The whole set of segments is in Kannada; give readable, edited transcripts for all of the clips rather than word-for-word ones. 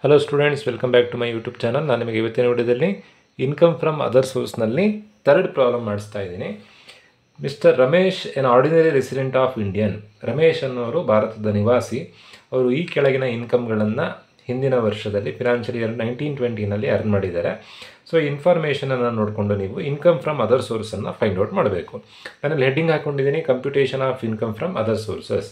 Hello students, welcome back to my YouTube channel. ನಾನು ನಿಮಗೆ ಇವತ್ತಿನ ವಿಡಿಯೋದಲ್ಲಿ ಇನ್ಕಮ್ ಫ್ರಮ್ ಅದರ್ ಸೋರ್ಸ್ನಲ್ಲಿ ಥರ್ಡ್ ಪ್ರಾಬ್ಲಮ್ ಮಾಡಿಸ್ತಾ ಇದ್ದೀನಿ. Mister Ramesh an ordinary resident of Indian. Ramesh ಅನ್ನೋರು ಭಾರತದ ನಿವಾಸಿ. ಅವರು ಈ ಕೆಳಗಿನ ಇನ್ಕಮ್ಗಳನ್ನು ಹಿಂದಿನ ವರ್ಷದಲ್ಲಿ ಫಿನಾನ್ಷಿಯಲ್ ಇಯರ್ 1920ನಲ್ಲಿ ಅರ್ನ್ ಮಾಡಿದ್ದಾರೆ. ಸೊ ಇನ್ಫಾರ್ಮೇಷನನ್ನು ನೋಡಿಕೊಂಡು ನೀವು ಇನ್ಕಮ್ ಫ್ರಮ್ ಅದರ್ ಸೋರ್ಸನ್ನು ಫೈಂಡ್ ಔಟ್ ಮಾಡಬೇಕು. ನಾನಲ್ಲಿ ಹೆಡ್ಡಿಂಗ್ ಹಾಕ್ಕೊಂಡಿದ್ದೀನಿ, computation of income from other sources.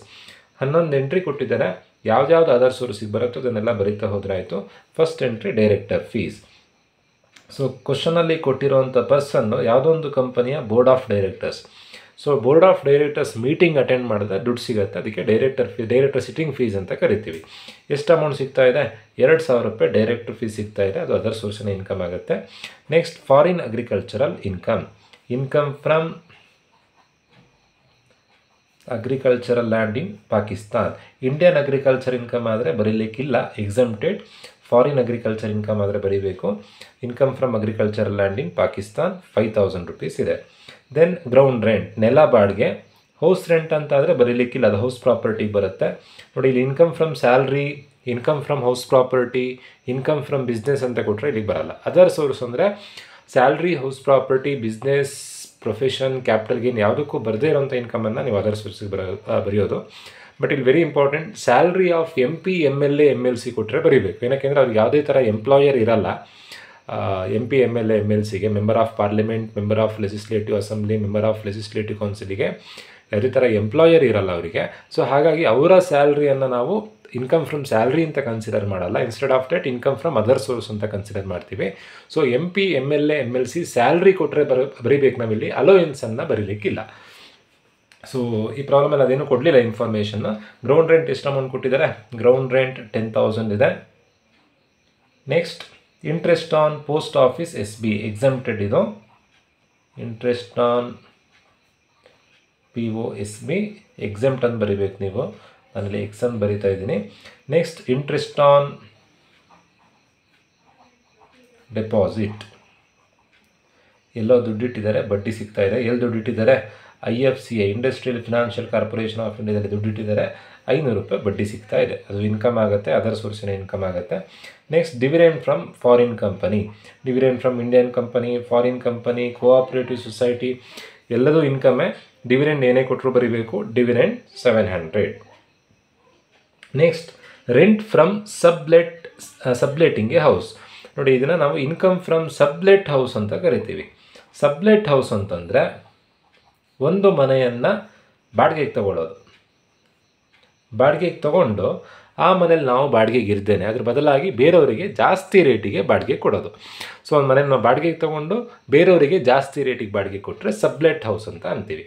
11 entry ಕೊಟ್ಟಿದ್ದಾರೆ. ಯಾವ್ದು ಅದರ್ ಸೋರ್ಸಿಗೆ ಬರುತ್ತೋ ಅದನ್ನೆಲ್ಲ ಬರೀತಾ ಹೋದ್ರೆ ಆಯಿತು. First entry director fees. So ಕ್ವಶನಲ್ಲಿ ಕೊಟ್ಟಿರೋವಂಥ ಪರ್ಸನ್ನು ಯಾವುದೋ ಒಂದು ಕಂಪನಿಯ board of directors. So board of directors meeting attend ಮಾಡಿದ್ರೆ ದುಡ್ಡು ಸಿಗುತ್ತೆ. ಅದಕ್ಕೆ ಡೈರೆಕ್ಟರ್ ಸಿಟ್ಟಿಂಗ್ ಫೀಸ್ ಅಂತ ಕರಿತೀವಿ. ಎಷ್ಟು ಅಮೌಂಟ್ ಸಿಗ್ತಾ ಇದೆ? 2,000 ರೂಪಾಯಿ ಡೈರೆಕ್ಟರ್ ಫೀಸ್ ಸಿಗ್ತಾ ಇದೆ. ಅದು ಅದರ್ ಸೋರ್ಸಿನ ಇನ್ಕಮ್ ಆಗುತ್ತೆ. Next foreign agricultural income from agricultural land in Pakistan. Indian agriculture income ಆದರೆ ಬರೀಲಿಕ್ಕಿಲ್ಲ, ಎಕ್ಸಮ್ಟೆಡ್. ಫಾರಿನ್ ಅಗ್ರಿಕಲ್ಚರ್ ಇನ್ಕಮ್ ಆದರೆ ಬರೀಬೇಕು. Income from agricultural land in Pakistan 5,000 rupees ಇದೆ. ದೆನ್ ಗ್ರೌಂಡ್ ರೆಂಟ್, ನೆಲ ಬಾಡಿಗೆ. ಹೌಸ್ ರೆಂಟ್ ಅಂತ ಆದರೆ ಬರೀಲಿಕ್ಕಿಲ್ಲ, ಅದು ಹೌಸ್ ಪ್ರಾಪರ್ಟಿಗೆ ಬರುತ್ತೆ. ನೋಡಿ, ಇಲ್ಲಿ income from salary, income from house property, income from business ಅಂತ ಕೊಟ್ಟರೆ ಇಲ್ಲಿಗೆ ಬರಲ್ಲ. ಅದರ್ ಸೋರ್ಸ್ ಅಂದರೆ salary, house property, business, profession, capital gain ಯಾವುದಕ್ಕೂ ಬರದೇ ಇರೋಂಥ ಇನ್ಕಮನ್ನು ನೀವು ಅದರ್ ಸೋರ್ಸಿಗೆ ಬರೆಯೋದು. ಬಟ್ ಇಲ್ಲಿ very important, salary of MP, MLA, MLC ಕೊಟ್ಟರೆ ಬರೀಬೇಕು. ಏನಕ್ಕೆಂದರೆ ಅವ್ರಿಗೆ ಯಾವುದೇ ಥರ ಎಂಪ್ಲಾಯರ್ ಇರಲ್ಲ. MP, MLA, MLCಗೆ member of parliament, member of legislative assembly, member of legislative ಕೌನ್ಸಿಲಿಗೆ ಯಾವುದೇ ಥರ ಎಂಪ್ಲಾಯರ್ ಇರಲ್ಲ ಅವರಿಗೆ. ಸೊ ಹಾಗಾಗಿ ಅವರ ಸ್ಯಾಲ್ರಿಯನ್ನು ನಾವು ಇನ್ಕಮ್ ಫ್ರಮ್ ಸ್ಯಾಲ್ರಿ ಅಂತ ಕನ್ಸಿಡರ್ ಮಾಡಲ್ಲ. Instead of that income from other source ಅಂತ ಕನ್ಸಿಡರ್ ಮಾಡ್ತೀವಿ. So MP, MLA, MLC salary ಕೊಟ್ಟರೆ ಬರೀಬೇಕು. ನಾವಿಲ್ಲಿ ಅಲೋಯನ್ಸನ್ನು ಬರೀಲಿಕ್ಕಿಲ್ಲ. ಸೊ ಈ ಪ್ರಾಬ್ಲಮಲ್ಲಿ ಅದೇನು ಕೊಡಲಿಲ್ಲ ಇನ್ಫಾರ್ಮೇಷನ್ನ. ಗ್ರೌಂಡ್ ರೆಂಟ್ ಎಷ್ಟು ಅಮೌಂಟ್ ಕೊಟ್ಟಿದ್ದಾರೆ? ಗ್ರೌಂಡ್ ರೆಂಟ್ 10,000 ಇದೆ. Next interest on post office SB exempted. ಇದು interest on PO SB exempt ಅಂತ ಬರೀಬೇಕು ನೀವು. ನಾನಲ್ಲಿ ಎಕ್ಸಮ್ ಬರೀತಾ ಇದ್ದೀನಿ. Next interest on deposit. ಎಲ್ಲೋ ದುಡ್ಡಿಟ್ಟಿದ್ದಾರೆ, ಬಡ್ಡಿ ಸಿಗ್ತಾ ಇದೆ. ಎಲ್ಲಿ ದುಡ್ಡಿಟ್ಟಿದ್ದಾರೆ? IFCI industrial financial corporation of ಇಂಡಿಯಾದಲ್ಲಿ ದುಡ್ಡಿಟ್ಟಿದ್ದಾರೆ. 500 ರೂಪಾಯಿ ಬಡ್ಡಿ ಸಿಗ್ತಾ ಇದೆ. ಅದು ಇನ್ಕಮ್ ಆಗುತ್ತೆ, ಅದರ್ ಸೋರ್ಸಿನ ಇನ್ಕಮ್ ಆಗುತ್ತೆ. Next dividend from foreign company. Dividend from Indian company, foreign company, cooperative society ಎಲ್ಲದೂ ಇನ್ಕಮೇ. ಡಿವಿಡೆಂಡ್ ಏನೇ ಕೊಟ್ಟರು ಬರೀಬೇಕು. Dividend 700. Next rent from subletting A house. ನೋಡಿ, ಇದನ್ನು ನಾವು ಇನ್ಕಮ್ ಫ್ರಮ್ ಸಬ್ಲೆಟ್ ಹೌಸ್ ಅಂತ ಕರಿತೀವಿ. ಸಬ್ಲೆಟ್ ಹೌಸ್ ಅಂತಂದರೆ ಒಂದು ಮನೆಯನ್ನು ಬಾಡಿಗೆಗೆ ತಗೊಳ್ಳೋದು. ಬಾಡಿಗೆಗೆ ತಗೊಂಡು ಆ ಮನೇಲಿ ನಾವು ಬಾಡಿಗೆಗೆ ಇರ್ದೇನೆ ಅದ್ರ ಬದಲಾಗಿ ಬೇರೆಯವರಿಗೆ ಜಾಸ್ತಿ ರೇಟಿಗೆ ಬಾಡಿಗೆ ಕೊಡೋದು. ಸೊ ಒಂದು ಮನೇಲಿ ನಾವು ಬಾಡಿಗೆಗೆ ತೊಗೊಂಡು ಬೇರೆಯವರಿಗೆ ಜಾಸ್ತಿ ರೇಟಿಗೆ ಬಾಡಿಗೆ ಕೊಟ್ಟರೆ ಸಬ್ಲೆಟ್ ಹೌಸ್ ಅಂತ ಅಂತೀವಿ.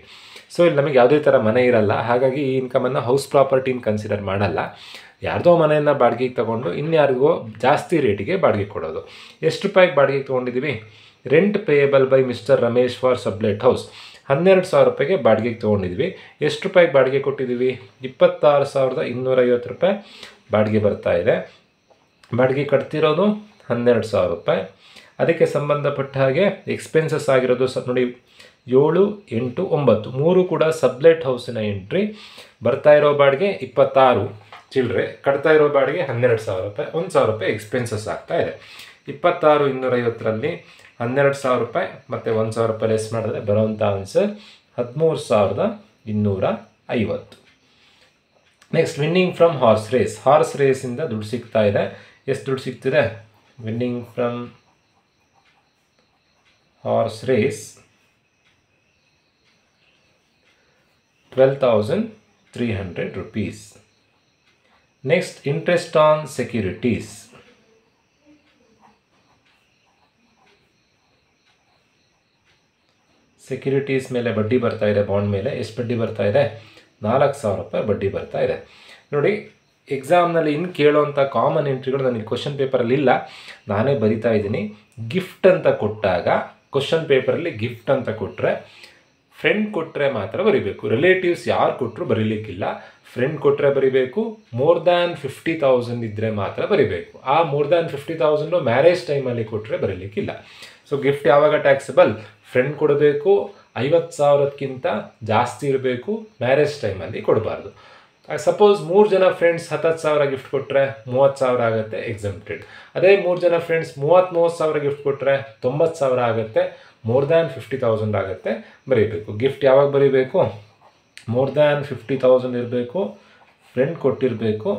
ಸೊ ಇಲ್ಲಿ ನಮಗೆ ಯಾವುದೇ ಥರ ಮನೆ ಇರಲ್ಲ, ಹಾಗಾಗಿ ಈ ಇನ್ಕಮನ್ನು ಹೌಸ್ ಪ್ರಾಪರ್ಟಿನ ಕನ್ಸಿಡರ್ ಮಾಡಲ್ಲ. ಯಾರ್ದೋ ಮನೆಯನ್ನು ಬಾಡಿಗೆಗೆ ತೊಗೊಂಡು ಇನ್ಯಾರಿಗೋ ಜಾಸ್ತಿ ರೇಟಿಗೆ ಬಾಡಿಗೆ ಕೊಡೋದು. ಎಷ್ಟು ರೂಪಾಯಿಗೆ ಬಾಡಿಗೆಗೆ ತೊಗೊಂಡಿದ್ದೀವಿ? Rent payable by Mister Ramesh for sublet house 12,000 ರೂಪಾಯಿಗೆ ಬಾಡಿಗೆಗೆ ತೊಗೊಂಡಿದ್ವಿ. ಎಷ್ಟು ರೂಪಾಯಿಗೆ ಬಾಡಿಗೆ ಕೊಟ್ಟಿದ್ದೀವಿ? 26,250 ರೂಪಾಯಿ ಬಾಡಿಗೆ ಬರ್ತಾ ಇದೆ. ಬಾಡಿಗೆ ಕಟ್ತಿರೋದು 12,000 ರೂಪಾಯಿ. ಅದಕ್ಕೆ ಸಂಬಂಧಪಟ್ಟ ಹಾಗೆ ಎಕ್ಸ್ಪೆನ್ಸಸ್ ಆಗಿರೋದು ನೋಡಿ 7, 8, 9 3 ಕೂಡ ಸಬ್ಲೆಟ್ ಹೌಸಿನ ಎಂಟ್ರಿ. ಬರ್ತಾ ಇರೋ ಬಾಡಿಗೆ 26 ಚಿಲ್ಲರೆ, ಕಟ್ತಾ ಇರೋ ಬಾಡಿಗೆ 12,000 ರೂಪಾಯಿ. 1,000 ರೂಪಾಯಿ ಎಕ್ಸ್ಪೆನ್ಸಸ್ ಆಗ್ತಾ ಇದೆ. 26,250ರಲ್ಲಿ 12,000 ರೂಪಾಯಿ ಮತ್ತು 1,000 ರೂಪಾಯಿ ಲೆಸ್ ಮಾಡಿದ್ರೆ ಬರೋವಂಥ answer 13,250. Next winning from horse race. Horse ರೇಸಿಂದ ದುಡ್ಡು ಸಿಗ್ತಾ ಇದೆ. ಎಷ್ಟು ದುಡ್ಡು ಸಿಗ್ತಿದೆ? Winning from horse race 12,300 rupees. Next interest on securities. Securities ಮೇಲೆ ಬಡ್ಡಿ ಬರ್ತಾ ಇದೆ. ಬಾಂಡ್ ಮೇಲೆ ಎಷ್ಟು ಬಡ್ಡಿ ಬರ್ತಾ ಇದೆ? 4,000 ರೂಪಾಯಿ ಬಡ್ಡಿ ಬರ್ತಾ ಇದೆ. ನೋಡಿ, ಎಕ್ಸಾಮ್ನಲ್ಲಿ ಇನ್ನು ಕೇಳೋವಂಥ ಕಾಮನ್ ಎಂಟ್ರಿಗಳು ನನಗೆ ಕ್ವಶನ್ ಪೇಪರಲ್ಲಿ ಇಲ್ಲ, ನಾನೇ ಬರಿತಾ ಇದ್ದೀನಿ. ಗಿಫ್ಟ್ ಅಂತ ಕೊಟ್ಟಾಗ ಕ್ವಶನ್ ಪೇಪರಲ್ಲಿ ಗಿಫ್ಟ್ ಅಂತ ಕೊಟ್ಟರೆ ಫ್ರೆಂಡ್ ಕೊಟ್ಟರೆ ಮಾತ್ರ ಬರೀಬೇಕು. ರಿಲೇಟಿವ್ಸ್ ಯಾರು ಕೊಟ್ಟರು ಬರೀಲಿಕ್ಕಿಲ್ಲ. ಫ್ರೆಂಡ್ ಕೊಟ್ಟರೆ ಬರೀಬೇಕು. ಮೋರ್ ದ್ಯಾನ್ 50,000 ಇದ್ದರೆ ಮಾತ್ರ ಬರೀಬೇಕು. ಆ ಮೋರ್ ದ್ಯಾನ್ 50,000 ಮ್ಯಾರೇಜ್ ಟೈಮಲ್ಲಿ ಕೊಟ್ಟರೆ ಬರೀಲಿಕ್ಕಿಲ್ಲ. ಸೊ ಗಿಫ್ಟ್ ಯಾವಾಗ ಟ್ಯಾಕ್ಸಬಲ್? ಫ್ರೆಂಡ್ ಕೊಡಬೇಕು, 50,000ಕ್ಕಿಂತ ಜಾಸ್ತಿ ಇರಬೇಕು, ಮ್ಯಾರೇಜ್ ಟೈಮಲ್ಲಿ ಕೊಡಬಾರ್ದು. ಸಪೋಸ್ 3 ಜನ ಫ್ರೆಂಡ್ಸ್ 10,000 ಗಿಫ್ಟ್ ಕೊಟ್ಟರೆ 30,000 ಆಗುತ್ತೆ ಎಕ್ಸೆಂಪ್ಟೆಡ್. ಅದೇ 3 ಜನ ಫ್ರೆಂಡ್ಸ್ 30,000 ಗಿಫ್ಟ್ ಕೊಟ್ಟರೆ 90,000 ಆಗುತ್ತೆ, ಮೋರ್ ದ್ಯಾನ್ 50,000 ಆಗುತ್ತೆ ಬರೀಬೇಕು. ಗಿಫ್ಟ್ ಯಾವಾಗ ಬರೀಬೇಕು? ಮೋರ್ ದ್ಯಾನ್ 50,000 ಇರಬೇಕು, ಫ್ರೆಂಡ್ ಕೊಟ್ಟಿರಬೇಕು,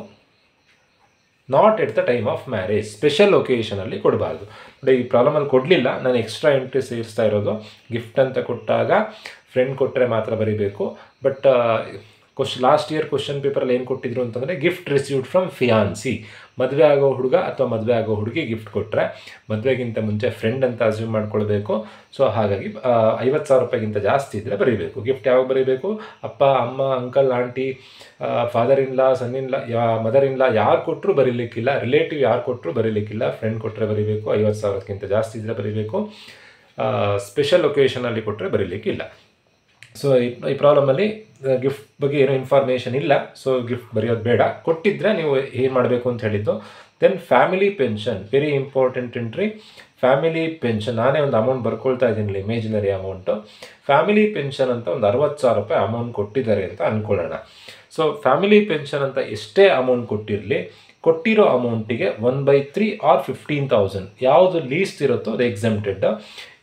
not at the time of marriage, special ಒಕೇಶನಲ್ಲಿ ಕೊಡಬಾರ್ದು. ನೋಡಿ ಈ ಪ್ರಾಬ್ಲಮಲ್ಲಿ ಕೊಡಲಿಲ್ಲ, ನಾನು ಎಕ್ಸ್ಟ್ರಾ ಎಂಟ್ರಿ ಸೇರಿಸ್ತಾ ಇರೋದು. ಗಿಫ್ಟ್ ಅಂತ ಕೊಟ್ಟಾಗ ಫ್ರೆಂಡ್ ಕೊಟ್ಟರೆ ಮಾತ್ರ ಬರೀಬೇಕು. ಬಟ್ ಲಾಸ್ಟ್ ಇಯರ್ ಕ್ವಶನ್ ಪೇಪರಲ್ಲಿ ಏನು ಕೊಟ್ಟಿದ್ರು ಅಂತಂದರೆ ಗಿಫ್ಟ್ ರಿಸೀವ್ಡ್ ಫ್ರಮ್ ಫಿಯಾನ್ಸಿ, ಮದುವೆ ಆಗೋ ಹುಡುಗ ಅಥವಾ ಮದುವೆ ಆಗೋ ಹುಡುಗಿ ಗಿಫ್ಟ್ ಕೊಟ್ಟರೆ ಮದುವೆಗಿಂತ ಮುಂಚೆ ಫ್ರೆಂಡ್ ಅಂತ ಅಸ್ಯೂಮ್ ಮಾಡ್ಕೊಳ್ಬೇಕು. ಸೊ ಹಾಗಾಗಿ 50,000 ರೂಪಾಯಿಗಿಂತ ಜಾಸ್ತಿ ಇದ್ದರೆ ಬರೀಬೇಕು. ಗಿಫ್ಟ್ ಯಾವಾಗ ಬರೀಬೇಕು? ಅಪ್ಪ, ಅಮ್ಮ, uncle, aunty, father in law, son in law, mother in law ಯಾರು ಕೊಟ್ಟರು ಬರೀಲಿಕ್ಕಿಲ್ಲ, ರಿಲೇಟಿವ್ ಯಾರು ಕೊಟ್ಟರು ಬರೀಲಿಕ್ಕಿಲ್ಲ. ಫ್ರೆಂಡ್ ಕೊಟ್ಟರೆ ಬರೀಬೇಕು, 50,000ಕ್ಕಿಂತ ಜಾಸ್ತಿ ಇದ್ದರೆ ಬರೀಬೇಕು, ಸ್ಪೆಷಲ್ ಒಕೇಶನಲ್ಲಿ ಕೊಟ್ಟರೆ ಬರೀಲಿಕ್ಕಿಲ್ಲ. ಸೊ ಈ ಪ್ರಾಬ್ಲಮಲ್ಲಿ ಗಿಫ್ಟ್ ಬಗ್ಗೆ ಏನೋ ಇನ್ಫಾರ್ಮೇಷನ್ ಇಲ್ಲ, ಸೊ ಗಿಫ್ಟ್ ಬರೆಯೋದು ಬೇಡ. ಕೊಟ್ಟಿದ್ದರೆ ನೀವು ಏನು ಮಾಡಬೇಕು ಅಂತ ಹೇಳಿದ್ದು. Then family pension, very important entry. Family pension ನಾನೇ ಒಂದು ಅಮೌಂಟ್ ಬರ್ಕೊಳ್ತಾ ಇದ್ದೀನಿ, ಇಮೇಜಿನರಿ ಅಮೌಂಟು. ಫ್ಯಾಮಿಲಿ ಪೆನ್ಷನ್ ಅಂತ ಒಂದು 60,000 ರೂಪಾಯಿ ಅಮೌಂಟ್ ಕೊಟ್ಟಿದ್ದಾರೆ ಅಂತ ಅಂದ್ಕೊಳ್ಳೋಣ. ಸೊ ಫ್ಯಾಮಿಲಿ ಪೆನ್ಷನ್ ಅಂತ ಎಷ್ಟೇ ಅಮೌಂಟ್ ಕೊಟ್ಟಿರಲಿ, ಕೊಟ್ಟಿರೋ ಅಮೌಂಟಿಗೆ 1/3 ಆರ್ 15,000 ಯಾವುದು ಲೀಸ್ಟ್ ಇರುತ್ತೋ ಅದು ಎಕ್ಸೆಂಪ್ಟೆಡ್.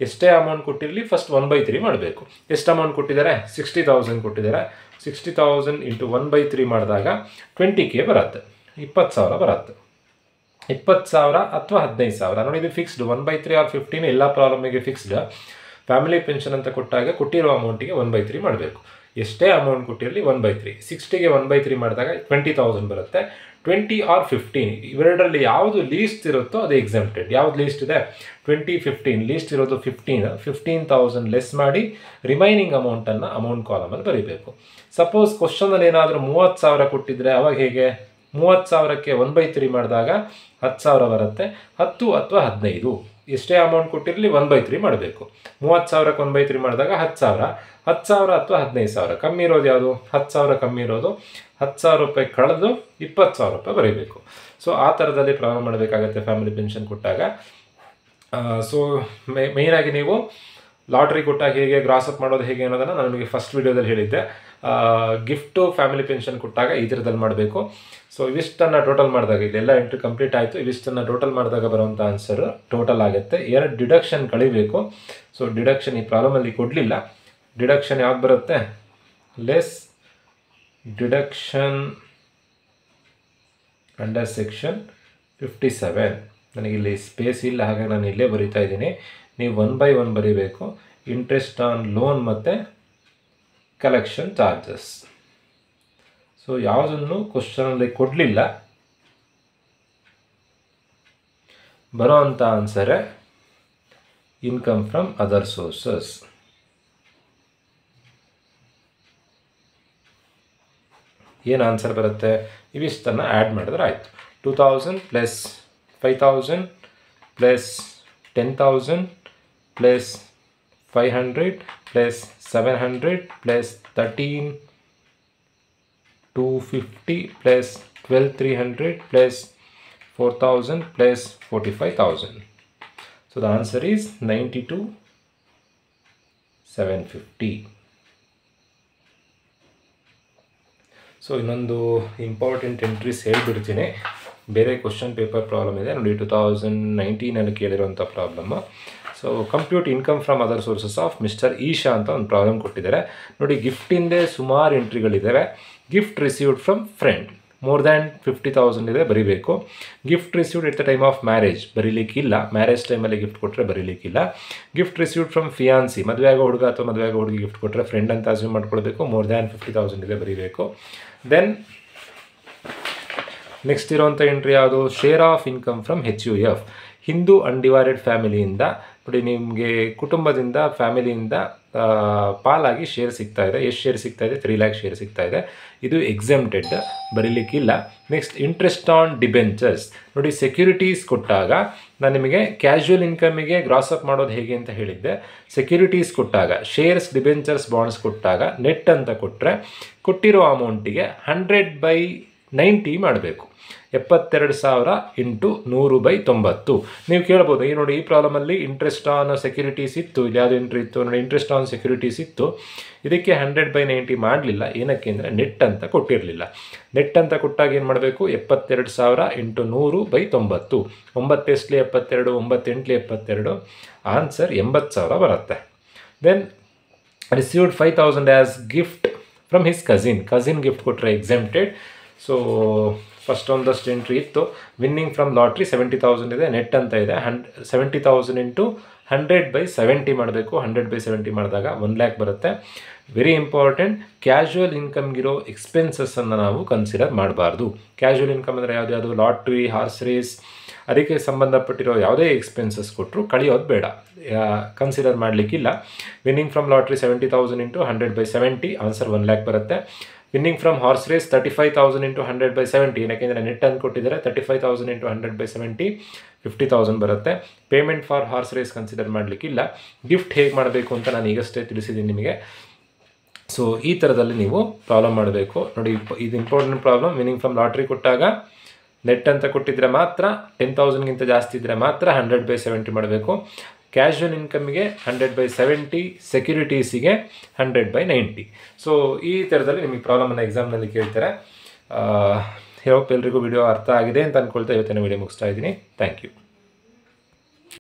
ಎಷ್ಟೇ ಅಮೌಂಟ್ ಕೊಟ್ಟಿರಲಿ ಫಸ್ಟ್ 1/3 ಮಾಡಬೇಕು. ಎಷ್ಟು ಅಮೌಂಟ್ ಕೊಟ್ಟಿದ್ದಾರೆ? 60,000 ಕೊಟ್ಟಿದ್ದಾರೆ. 60,000 ಇಂಟು 1/3 ಮಾಡಿದಾಗ 20K ಬರುತ್ತೆ, 20,000 ಬರುತ್ತೆ. 20,000 ಅಥವಾ 15,000 ನೋಡಿ, ಇದು ಫಿಕ್ಸ್ಡ್. 1/3 ಆರ್ 15 ಎಲ್ಲ ಪ್ರಾಬ್ಲಮಿಗೆ ಫಿಕ್ಸ್ಡ್. ಫ್ಯಾಮಿಲಿ ಪೆನ್ಷನ್ ಅಂತ ಕೊಟ್ಟಾಗ ಕೊಟ್ಟಿರೋ ಅಮೌಂಟಿಗೆ 1/3 ಮಾಡಬೇಕು. ಎಷ್ಟೇ ಅಮೌಂಟ್ ಕೊಟ್ಟಿರಲಿ 1/3. 60ಗೆ 1/3 ಮಾಡಿದಾಗ 20,000 ಬರುತ್ತೆ. 20 ಆರ್ 15 ಇವೆರಡರಲ್ಲಿ ಯಾವುದು ಲೀಸ್ಟ್ ಇರುತ್ತೋ ಅದು ಎಕ್ಸೆಂಪ್ಟೆಡ್. ಯಾವ್ದು ಲೀಸ್ಟ್ ಇದೆ? 20, 15 ಲೀಸ್ಟ್ ಇರೋದು 15,000 ಲೆಸ್ ಮಾಡಿ ರಿಮೈನಿಂಗ್ ಅಮೌಂಟನ್ನು ಅಮೌಂಟ್ ಕಾಲಮಲ್ಲಿ ಬರೀಬೇಕು. ಸಪೋಸ್ ಕ್ವಶನಲ್ಲಿ ಏನಾದರೂ 30,000 ಕೊಟ್ಟಿದ್ರೆ ಅವಾಗ ಹೇಗೆ? 30,000ಕ್ಕೆ 1/3 ಮಾಡಿದಾಗ 10,000 ಬರುತ್ತೆ. 10 ಅಥವಾ 15 ಎಷ್ಟೇ ಅಮೌಂಟ್ ಕೊಟ್ಟಿರಲಿ 1/3 ಮಾಡಬೇಕು. 30,000ಕ್ಕೆ 1/3 ಮಾಡಿದಾಗ 10,000. 10,000 ಅಥವಾ 15,000 ಕಮ್ಮಿ ಇರೋದು ಯಾವುದು? 10,000 ಕಮ್ಮಿ ಇರೋದು. 10,000 ರೂಪಾಯಿ ಕಳೆದು 20,000 ರೂಪಾಯಿ ಬರೀಬೇಕು. ಸೊ ಆ ಥರದಲ್ಲಿ ಪ್ರಾರಂಭ ಮಾಡಬೇಕಾಗತ್ತೆ ಫ್ಯಾಮಿಲಿ ಪೆನ್ಷನ್ ಕೊಟ್ಟಾಗ. ಸೊ ಮೇಯ್ನಾಗಿ ನೀವು ಲಾಟ್ರಿ ಕೊಟ್ಟಾಗ ಹೇಗೆ ಗ್ರಾಸಪ್ ಮಾಡೋದು ಹೇಗೆ ಅನ್ನೋದನ್ನು ನಾನು ನಿಮಗೆ ಫಸ್ಟ್ ವೀಡಿಯೋದಲ್ಲಿ ಹೇಳಿದ್ದೆ. ಗಿಫ್ಟು ಫ್ಯಾಮಿಲಿ ಪೆನ್ಷನ್ ಕೊಟ್ಟಾಗ ಈ ಥರದಲ್ಲಿ ಮಾಡಬೇಕು. ಸೊ ಇವಿಷ್ಟನ್ನು ಟೋಟಲ್ ಮಾಡಿದಾಗ ಇಲ್ಲೆಲ್ಲ ಎಂಟ್ರಿ ಕಂಪ್ಲೀಟ್ ಆಯಿತು. ಇವಿಷ್ಟನ್ನು ಟೋಟಲ್ ಮಾಡಿದಾಗ ಬರುವಂಥ ಆನ್ಸರ್ ಟೋಟಲ್ ಆಗುತ್ತೆ. 2 ಡಿಡಕ್ಷನ್ ಕಳಿಬೇಕು. ಸೊ ಡಿಡಕ್ಷನ್ ಈ ಪ್ರಾಬ್ಲಮಲ್ಲಿ ಕೊಡಲಿಲ್ಲ. ಡಿಡಕ್ಷನ್ ಯಾವ್ದು ಬರುತ್ತೆ? Less deduction under section 57. ನನಗಿಲ್ಲಿ ಸ್ಪೇಸ್ ಇಲ್ಲ, ಹಾಗಾಗಿ ನಾನು ಇಲ್ಲೇ ಬರೀತಾ ಇದ್ದೀನಿ. ನೀವು 1/1 ಬರೀಬೇಕು. ಇಂಟ್ರೆಸ್ಟ್ ಆನ್ ಲೋನ್ ಮತ್ತು ಕಲೆಕ್ಷನ್ ಚಾರ್ಜಸ್. ಸೊ ಯಾವುದನ್ನು ಕ್ವಶನಲ್ಲಿ ಕೊಡಲಿಲ್ಲ. ಬರೋ ಅಂಥ ಆನ್ಸರೇ ಇನ್ಕಮ್ ಫ್ರಮ್ ಅದರ್ ಸೋರ್ಸಸ್. ಏನು ಆನ್ಸರ್ ಬರುತ್ತೆ? ಇವಿಷ್ಟನ್ನು ಆ್ಯಡ್ ಮಾಡಿದ್ರೆ ಆಯಿತು. 2,000 plus 5,000 plus 10,000 plus 500 plus 700 plus 13,250 plus 12,300 plus 4,000 plus 45,000. So the answer is 92,750. So ಇನ್ನೊಂದು ಇಂಪಾರ್ಟೆಂಟ್ ಎಂಟ್ರೀಸ್ ಹೇಳ್ಬಿಡ್ತೀನಿ. ಬೇರೆ ಕ್ವಶನ್ ಪೇಪರ್ ಪ್ರಾಬ್ಲಮ್ ಇದೆ ನೋಡಿ, 2019 ಕೇಳಿರೋಂಥ problem. So compute income from other sources of mister Isha ಅಂತ ಒಂದು ಪ್ರಾಬ್ಲಮ್ ಕೊಟ್ಟಿದ್ದಾರೆ ನೋಡಿ. ಗಿಫ್ಟಿಂದೇ ಸುಮಾರು ಎಂಟ್ರಿಗಳಿದ್ದಾವೆ. Gift received from friend more than 50,000 ಇದೆ, ಬರೀಬೇಕು. Gift received at the time of marriage ಬರೀಲಿಕ್ಕಿಲ್ಲ, ಮ್ಯಾರೇಜ್ ಟೈಮಲ್ಲಿ ಗಿಫ್ಟ್ ಕೊಟ್ಟರೆ ಬರೀಲಿಕ್ಕಿಲ್ಲ. ಗಿಫ್ಟ್ ರಿಸೀವ್ಡ್ ಫ್ರಮ್ ಫಿಯಾನ್ಸಿ, ಮದುವೆ ಆಗೋ ಹುಡುಗ ಅಥವಾ ಮದುವೆ ಆಗೋ ಹುಡುಗಿ ಗಿಫ್ಟ್ ಕೊಟ್ಟರೆ ಫ್ರೆಂಡ್ ಅಂತ ಅಸ್ಯೂಮ್ ಮಾಡ್ಕೊಳ್ಬೇಕು. ಮೋರ್ ದ್ಯಾನ್ 50,000 ಇದೆ, ಬರೀಬೇಕು. ದೆನ್ ನೆಕ್ಸ್ಟ್ ಇರೋವಂಥ ಎಂಟ್ರಿ ಯಾವುದು? Share of income from HUF, Hindu undivided ಫ್ಯಾಮಿಲಿಯಿಂದ ನೋಡಿ, ನಿಮಗೆ ಕುಟುಂಬದಿಂದ ಫ್ಯಾಮಿಲಿಯಿಂದ ಪಾಲಾಗಿ ಶೇರ್ ಸಿಗ್ತಾ ಇದೆ. ಎಷ್ಟು ಶೇರ್ ಸಿಗ್ತಾ ಇದೆ? 3 lakh ಶೇರ್ ಸಿಗ್ತಾ ಇದೆ. ಇದು ಎಕ್ಸೆಂಪ್ಟೆಡ್, ಬರೀಲಿಕ್ಕಿಲ್ಲ. ನೆಕ್ಸ್ಟ್ ಇಂಟ್ರೆಸ್ಟ್ ಆನ್ ಡಿಬೆಂಚರ್ಸ್ ನೋಡಿ, ಸೆಕ್ಯೂರಿಟೀಸ್ ಕೊಟ್ಟಾಗ ನಾನು ನಿಮಗೆ ಕ್ಯಾಶುವಲ್ ಇನ್ಕಮಿಗೆ ಗ್ರಾಸಪ್ ಮಾಡೋದು ಹೇಗೆ ಅಂತ ಹೇಳಿದ್ದೆ. ಸೆಕ್ಯೂರಿಟೀಸ್ ಕೊಟ್ಟಾಗ ಶೇರ್ಸ್, ಡಿಬೆಂಚರ್ಸ್, ಬಾಂಡ್ಸ್ ಕೊಟ್ಟಾಗ ನೆಟ್ ಅಂತ ಕೊಟ್ಟರೆ ಕೊಟ್ಟಿರೋ ಅಮೌಂಟಿಗೆ 100/9 90 ಮಾಡಬೇಕು. 72,000 ಇಂಟು 100/90. ನೀವು ಕೇಳ್ಬೋದು, ಈ ನೋಡಿ ಈ ಪ್ರಾಬ್ಲಮಲ್ಲಿ ಇಂಟ್ರೆಸ್ಟ್ ಆನ್ ಸೆಕ್ಯೂರಿಟೀಸ್ ಇತ್ತು, ಇಲ್ಲಿ ಯಾವುದು ಎಂಟ್ರಿ ಇತ್ತು ನೋಡಿ, ಇಂಟ್ರೆಸ್ಟ್ ಆನ್ ಸೆಕ್ಯೂರಿಟೀಸ್ ಇತ್ತು. ಇದಕ್ಕೆ 100/90 ಮಾಡಲಿಲ್ಲ. ಏನಕ್ಕೆ ಅಂದರೆ ನೆಟ್ ಅಂತ ಕೊಟ್ಟಿರಲಿಲ್ಲ. ನೆಟ್ ಅಂತ ಕೊಟ್ಟಾಗ ಏನು ಮಾಡಬೇಕು, 72,000 ಇಂಟು 100/90. 9 ಎಷ್ಟಲಿ 72, 9 8ಲಿ 72, ಆನ್ಸರ್ 80,000 ಬರುತ್ತೆ. Then received 5,000 as gift from his cousin gift ಕೊಟ್ಟರೆ ಎಕ್ಸೆಂಪ್ಟೆಡ್. ಸೊ ಫಸ್ಟ್ ಒಂದಷ್ಟು ಎಂಟ್ರಿ ಇತ್ತು. ವಿನ್ನಿಂಗ್ ಫ್ರಮ್ ಲಾಟ್ರಿ 70,000 ಇದೆ, ನೆಟ್ ಅಂತ ಇದೆ. 70,000 ಇಂಟು 100/70 ಮಾಡಬೇಕು. 100/70 ಮಾಡಿದಾಗ 1,00,000 ಬರುತ್ತೆ. ವೆರಿ ಇಂಪಾರ್ಟೆಂಟ್, ಕ್ಯಾಶುವಲ್ ಇನ್ಕಮ್ಗಿರೋ ಎಕ್ಸ್ಪೆನ್ಸಸ್ಸನ್ನು ನಾವು ಕನ್ಸಿಡರ್ ಮಾಡಬಾರ್ದು. ಕ್ಯಾಶುವಲ್ ಇನ್ಕಮ್ ಅಂದರೆ ಯಾವುದು, ಲಾಟ್ರಿ, ಹಾರ್ಸ್ ರೇಸ್, ಅದಕ್ಕೆ ಸಂಬಂಧಪಟ್ಟಿರೋ ಯಾವುದೇ ಎಕ್ಸ್ಪೆನ್ಸಸ್ ಕೊಟ್ಟರು ಕಳಿಯೋದು ಬೇಡ, ಕನ್ಸಿಡರ್ ಮಾಡಲಿಕ್ಕಿಲ್ಲ. Winning from lottery 70,000 into 100/70, answer 1,00,000 ಬರುತ್ತೆ. Winning from horse race 35,000 into 100/70, ಯಾಕೆಂದರೆ ನೆಟ್ ಅಂತ ಕೊಟ್ಟಿದ್ದಾರೆ. 35,000 ಇಂಟು 100/70 50,000 ಬರುತ್ತೆ. Payment for horse race consider ಮಾಡಲಿಕ್ಕಿಲ್ಲ. ಗಿಫ್ಟ್ ಹೇಗೆ ಮಾಡಬೇಕು ಅಂತ ನಾನು ಈಗಷ್ಟೇ ತಿಳಿಸಿದ್ದೀನಿ ನಿಮಗೆ. ಸೊ ಈ ಥರದಲ್ಲಿ ನೀವು ಪ್ರಾಬ್ಲಮ್ ಮಾಡಬೇಕು ನೋಡಿ. ಇದು important problem. Winning from lottery ಕೊಟ್ಟಾಗ ನೆಟ್ ಅಂತ ಕೊಟ್ಟಿದ್ರೆ ಮಾತ್ರ, 10,000ಗಿಂತ ಜಾಸ್ತಿ ಇದ್ದರೆ ಮಾತ್ರ 100/70 ಮಾಡಬೇಕು. ಕ್ಯಾಶುವಲ್ ಇನ್ಕಮ್ಗೆ 100/70, ಸೆಕ್ಯೂರಿಟೀಸಿಗೆ 100/90. ಸೊ ಈ ಥರದಲ್ಲಿ ನಿಮಗೆ ಪ್ರಾಬ್ಲಮನ್ನು ಎಕ್ಸಾಮ್ನಲ್ಲಿ ಕೇಳ್ತಾರೆ. ಹೋಪ್ ಎಲ್ರಿಗೂ ವಿಡಿಯೋ ಅರ್ಥ ಆಗಿದೆ ಅಂತ ಅಂದ್ಕೊಳ್ತಾ ಇವತ್ತಿನ ವಿಡಿಯೋ ಮುಗಿಸ್ತಾ ಇದ್ದೀನಿ. Thank you.